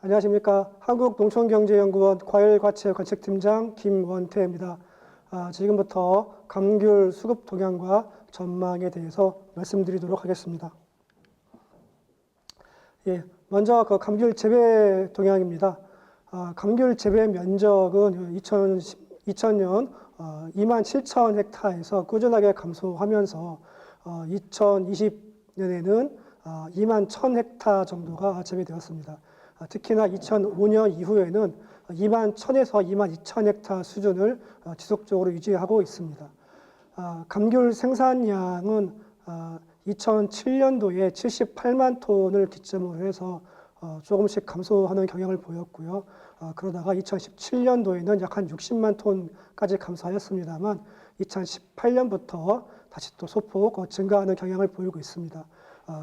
안녕하십니까. 한국농촌경제연구원 과일과채관측팀장 김원태입니다. 지금부터 감귤 수급 동향과 전망에 대해서 말씀드리도록 하겠습니다. 먼저 감귤 재배 동향입니다. 감귤 재배 면적은 2000년 27,000 헥타에서 꾸준하게 감소하면서 2020년에는 21,000 헥타 정도가 재배되었습니다. 특히나 2005년 이후에는 21,000에서 22,000 헥타 수준을 지속적으로 유지하고 있습니다. 감귤 생산량은 2007년도에 78만 톤을 기점으로 해서 조금씩 감소하는 경향을 보였고요. 그러다가 2017년도에는 약 한 60만 톤까지 감소하였습니다만 2018년부터 다시 또 소폭 증가하는 경향을 보이고 있습니다.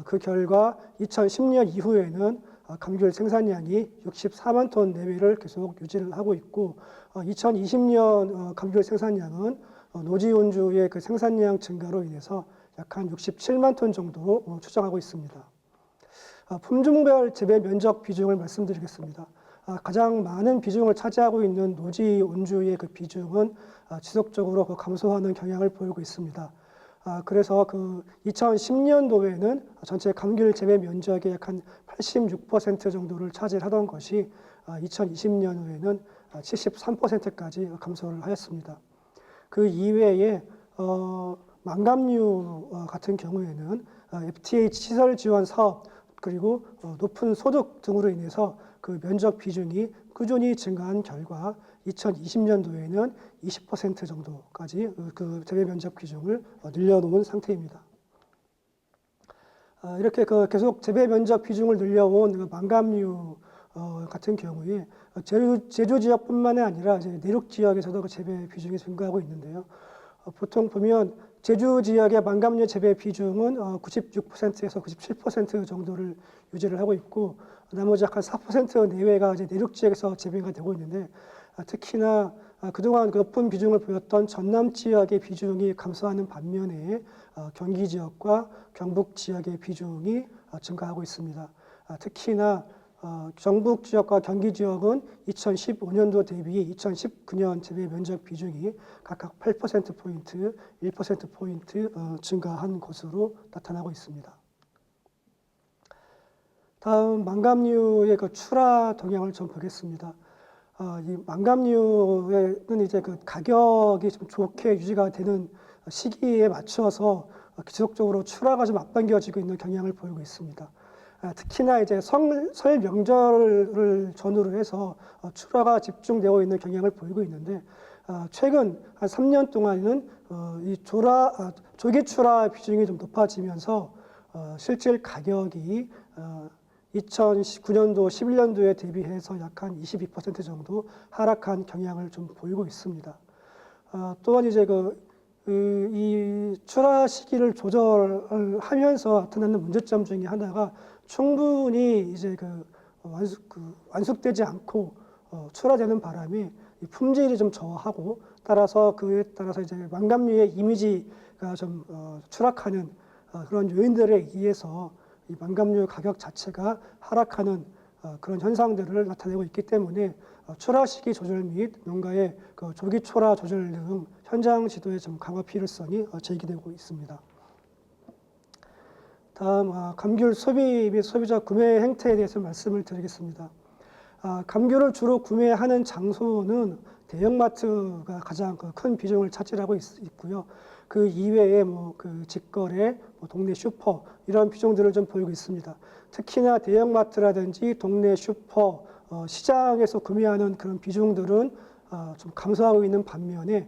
그 결과 2010년 이후에는 감귤 생산량이 64만 톤 내외를 계속 유지를 하고 있고 2020년 감귤 생산량은 노지 온주의 그 생산량 증가로 인해서 약 한 67만 톤 정도 추정하고 있습니다. 품종별 재배 면적 비중을 말씀드리겠습니다. 가장 많은 비중을 차지하고 있는 노지 온주의 그 비중은 지속적으로 감소하는 경향을 보이고 있습니다. 그래서 2010년도에는 전체 감귤 재배 면적의 약 한 86% 정도를 차지하던 것이 2020년도에는 73%까지 감소를 하였습니다. 그 이외에 망감류 같은 경우에는 FTH 시설 지원 사업 그리고 높은 소득 등으로 인해서 그 면적 비중이 꾸준히 증가한 결과 2020년도에는 20% 정도까지 그 재배 면적 비중을 늘려놓은 상태입니다. 이렇게 계속 재배 면적 비중을 늘려온 망감류 같은 경우에 제주 지역뿐만이 아니라 이제 내륙 지역에서도 그 재배 비중이 증가하고 있는데요. 보통 보면 제주 지역의 망감류 재배 비중은 96%에서 97% 정도를 유지를 하고 있고 나머지 약 한 4% 내외가 이제 내륙 지역에서 재배가 되고 있는데 특히나 그동안 높은 비중을 보였던 전남 지역의 비중이 감소하는 반면에 경기 지역과 경북 지역의 비중이 증가하고 있습니다. 특히나 경북 지역과 경기 지역은 2015년도 대비 2019년 재배 면적 비중이 각각 8%포인트, 1%포인트 증가한 것으로 나타나고 있습니다. 다음 망감류의 출하 동향을 좀 보겠습니다. 이 망감류는 이제 가격이 좀 좋게 유지가 되는 시기에 맞춰서 지속적으로 출하가 좀 앞당겨지고 있는 경향을 보이고 있습니다. 특히나 이제 설 명절을 전후로 해서 출하가 집중되어 있는 경향을 보이고 있는데 최근 한 3년 동안은 이 조기 출하 비중이 좀 높아지면서 실질 가격이 2019년도, 11년도에 대비해서 약 한 22% 정도 하락한 경향을 좀 보이고 있습니다. 또한 이제 이 출하 시기를 조절하면서 나타나는 문제점 중에 하나가 충분히 이제 완숙되지 않고 출하되는 바람에 이 품질이 좀 저하하고 그에 따라서 이제 망감류의 이미지가 좀 추락하는 그런 요인들에 의해서 이 망감류 가격 자체가 하락하는 그런 현상들을 나타내고 있기 때문에 출하 시기 조절 및 농가의 조기 출하 조절 등 현장 지도의 좀 강화 필요성이 제기되고 있습니다. 다음 감귤 소비 및 소비자 구매 행태에 대해서 말씀을 드리겠습니다. 감귤을 주로 구매하는 장소는 대형마트가 가장 큰 비중을 차지하고 있고요. 그 이외에 직거래, 동네 슈퍼 이런 비중들을 좀 보이고 있습니다. 특히나 대형마트라든지 동네 슈퍼, 시장에서 구매하는 그런 비중들은 좀 감소하고 있는 반면에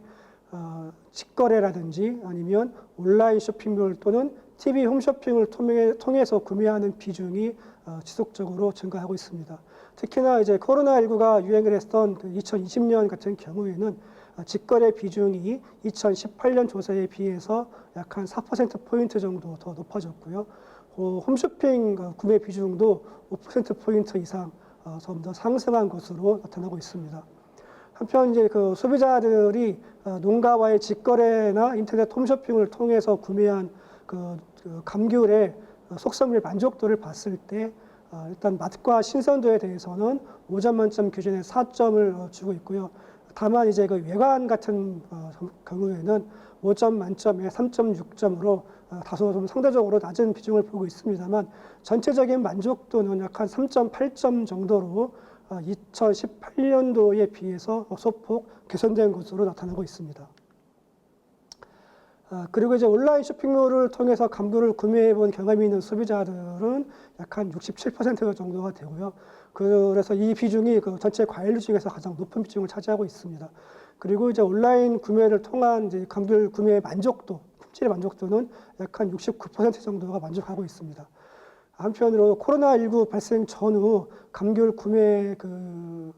직거래라든지 아니면 온라인 쇼핑몰 또는 TV 홈쇼핑을 통해서 구매하는 비중이 지속적으로 증가하고 있습니다. 특히나 이제 코로나19가 유행을 했던 2020년 같은 경우에는 직거래 비중이 2018년 조사에 비해서 약 한 4%포인트 정도 더 높아졌고요. 홈쇼핑 구매 비중도 5%포인트 이상 좀 더 상승한 것으로 나타나고 있습니다. 한편 이제 소비자들이 농가와의 직거래나 인터넷 홈쇼핑을 통해서 구매한 감귤의 속성물 만족도를 봤을 때 일단 맛과 신선도에 대해서는 5점 만점 기준에 4점을 주고 있고요. 다만 이제 그 외관 같은 경우에는 5점 만점에 3.6점으로 다소 좀 상대적으로 낮은 비중을 보고 있습니다만 전체적인 만족도는 약 한 3.8점 정도로 2018년도에 비해서 소폭 개선된 것으로 나타나고 있습니다. 그리고 이제 온라인 쇼핑몰을 통해서 감귤을 구매해 본 경험이 있는 소비자들은 약 한 67% 정도가 되고요. 그래서 이 비중이 그 전체 과일 중에서 가장 높은 비중을 차지하고 있습니다. 그리고 이제 온라인 구매를 통한 이제 감귤 구매의 만족도, 품질의 만족도는 약 한 69% 정도가 만족하고 있습니다. 한편으로 코로나19 발생 전후 감귤 구매 그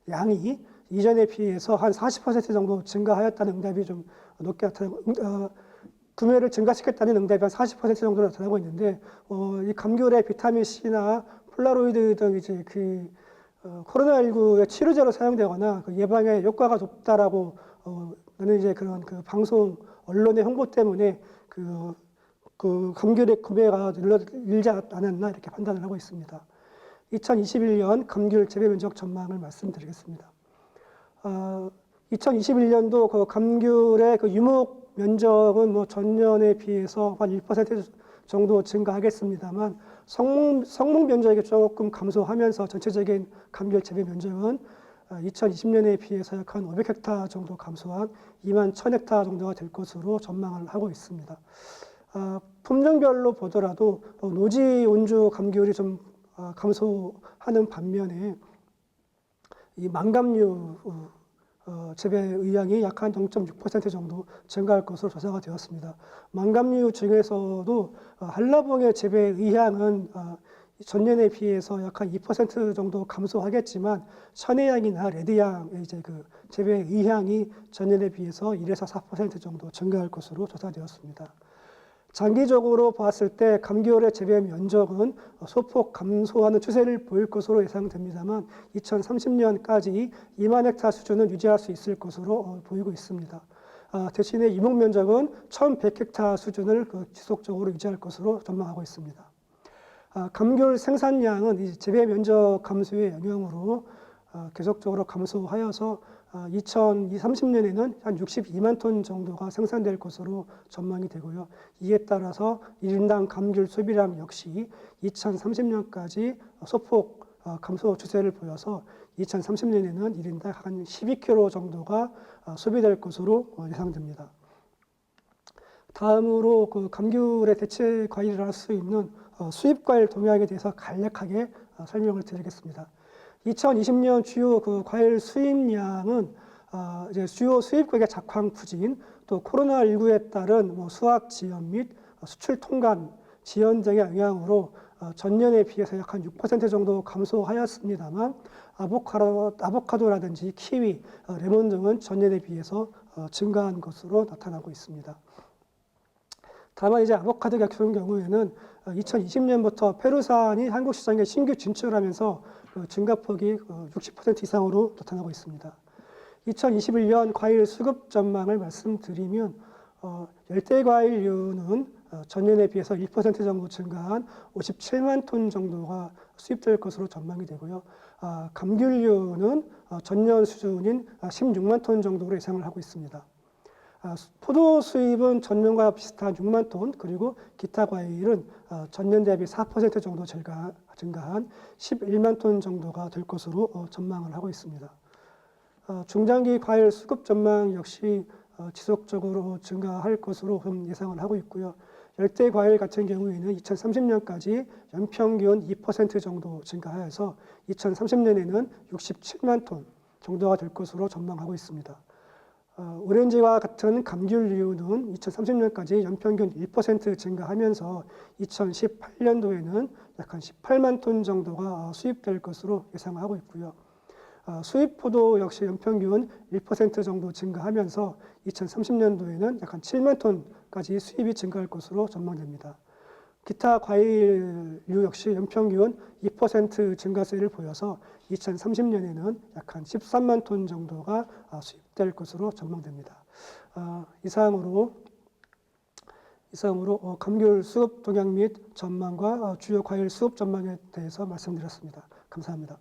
양이 이전에 비해서 한 40% 정도 증가하였다는 응답이 좀 높게 구매를 증가시켰다는 응답이 한 40% 정도 나타나고 있는데, 이 감귤의 비타민C나 폴라로이드 등 이제 코로나19의 치료제로 사용되거나 그 예방에 효과가 높다라고, 나는 이제 그런 그 방송, 언론의 홍보 때문에 그 감귤의 구매가 늘지 않았나 이렇게 판단을 하고 있습니다. 2021년 감귤 재배 면적 전망을 말씀드리겠습니다. 2021년도 그 감귤의 그 유목 면적은 뭐 전년에 비해서 한 1% 정도 증가하겠습니다만 성목 면적이 조금 감소하면서 전체적인 감귤 재배 면적은 2020년에 비해서 약 한 500헥타 정도 감소한 2만 1000헥타 정도가 될 것으로 전망을 하고 있습니다. 품종별로 보더라도 노지 온주 감귤이 좀 감소하는 반면에 이 망감류 재배 의향이 약 한 0.6% 정도 증가할 것으로 조사가 되었습니다. 망감류 중에서도 한라봉의 재배 의향은 전년에 비해서 약 한 2% 정도 감소하겠지만 천혜향이나 레드향의 이제 그 재배 의향이 전년에 비해서 1에서 4% 정도 증가할 것으로 조사되었습니다. 장기적으로 봤을 때 감귤의 재배 면적은 소폭 감소하는 추세를 보일 것으로 예상됩니다만 2030년까지 2만 헥타 수준은 유지할 수 있을 것으로 보이고 있습니다. 대신에 유목 면적은 1100헥타 수준을 지속적으로 유지할 것으로 전망하고 있습니다. 감귤 생산량은 재배 면적 감소의 영향으로 계속적으로 감소하여서 2030년에는 한 62만 톤 정도가 생산될 것으로 전망이 되고요. 이에 따라서 1인당 감귤 소비량 역시 2030년까지 소폭 감소 추세를 보여서 2030년에는 1인당 한 12kg 정도가 소비될 것으로 예상됩니다. 다음으로 그 감귤의 대체 과일을 할 수 있는 수입 과일 동향에 대해서 간략하게 설명을 드리겠습니다. 2020년 주요 그 과일 수입량은 이제 주요 수입국의 작황 부진, 또 코로나19에 따른 수확 지연 및 수출 통관 지연 등의 영향으로 전년에 비해서 약 한 6% 정도 감소하였습니다만 아보카도라든지 키위, 레몬 등은 전년에 비해서 증가한 것으로 나타나고 있습니다. 다만 이제 아보카도 같은 경우에는 2020년부터 페루산이 한국 시장에 신규 진출하면서 증가폭이 60% 이상으로 나타나고 있습니다. 2021년 과일 수급 전망을 말씀드리면 열대과일류는 전년에 비해서 1% 정도 증가한 57만 톤 정도가 수입될 것으로 전망이 되고요. 감귤류는 전년 수준인 16만 톤 정도로 예상을 하고 있습니다. 포도 수입은 전년과 비슷한 6만 톤, 그리고 기타 과일은 전년 대비 4% 정도 증가한 11만 톤 정도가 될 것으로 전망을 하고 있습니다. 중장기 과일 수급 전망 역시 지속적으로 증가할 것으로 예상을 하고 있고요. 열대 과일 같은 경우에는 2030년까지 연평균 2% 정도 증가해서 2030년에는 67만 톤 정도가 될 것으로 전망하고 있습니다. 오렌지와 같은 감귤류는 2030년까지 연평균 1% 증가하면서 2018년도에는 약 한 18만 톤 정도가 수입될 것으로 예상하고 있고요. 수입 포도 역시 연평균 1% 정도 증가하면서 2030년도에는 약 한 7만 톤까지 수입이 증가할 것으로 전망됩니다. 기타 과일류 역시 연평균 2% 증가세를 보여서 2030년에는 약 한 13만 톤 정도가 수입될 것으로 전망됩니다. 이상으로 이상으로 감귤 수급 동향 및 전망과 주요 과일 수급 전망에 대해서 말씀드렸습니다. 감사합니다.